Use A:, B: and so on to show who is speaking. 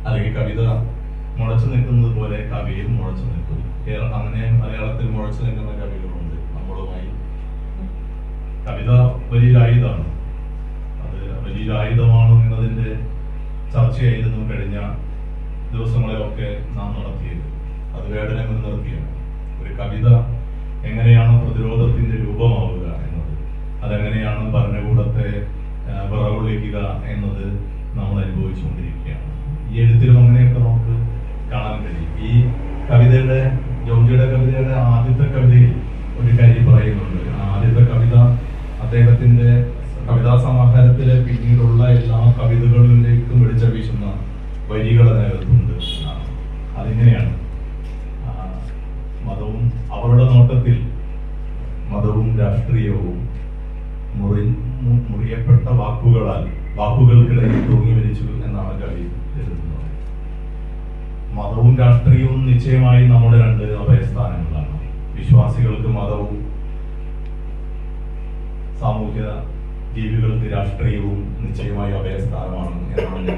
A: അല്ലെങ്കിൽ കവിത മുളച്ചു നിൽക്കുന്നത് പോലെ കവിയും മുളച്ചു നിൽക്കും. അങ്ങനെ മലയാളത്തിൽ മുളച്ചു നിൽക്കുന്ന കവികളുണ്ട്. നമ്മളുമായി കവിത വലിയൊരു ആയുധമാണ്. അത് വലിയൊരു ആയുധമാണ് എന്നതിന്റെ ചർച്ചയായിരുന്നു കഴിഞ്ഞ ദിവസങ്ങളെയൊക്കെ നാം നടത്തിയത്. അത് വേദന മുൻനിർത്തിയാണ്. ഒരു കവിത എങ്ങനെയാണ് പ്രതിരോധത്തിന്റെ രൂപമാവുക എന്നത്, അതെങ്ങനെയാണ് ഭരണകൂടത്തെ വിറകൊള്ളിക്കുക എന്നത് നമ്മൾ അനുഭവിച്ചുകൊണ്ടിരിക്കുകയാണ്. ഈ എഴുത്തിലും അങ്ങനെയൊക്കെ നമുക്ക് കാണാൻ കഴിയും. ഈ കവിതയുടെ, ജോർജിയുടെ കവിതയുടെ ആദ്യത്തെ കവിതയിൽ ഒരു കാര്യം പറയുന്നുണ്ട്. ആദ്യത്തെ കവിത അദ്ദേഹത്തിന്റെ കവിതാ സമാഹാരത്തിലെ പിന്നീടുള്ള എല്ലാ കവിതകളിലേക്കും വെളിച്ചം വീശുന്ന വരികൾ അതിനകത്തുണ്ട് എന്നാണ്. അതിങ്ങനെയാണ്: മതവും അവരുടെ നോട്ടത്തിൽ മതവും രാഷ്ട്രീയവും മുറിയപ്പെട്ട വാക്കുകൾക്കിടയിൽ തൂങ്ങി മരിച്ചു എന്നാണ് കവി എഴുതുന്നത്. മതവും രാഷ്ട്രീയവും നിശ്ചയമായി നമ്മുടെ രണ്ട് അഭയസ്ഥാനങ്ങളാണ്. വിശ്വാസികൾക്ക് മതവും സാമൂഹ്യ ജീവികൾക്ക് രാഷ്ട്രീയവും നിശ്ചയമായി അഭയസ്ഥാനമാണ് എന്നാണ്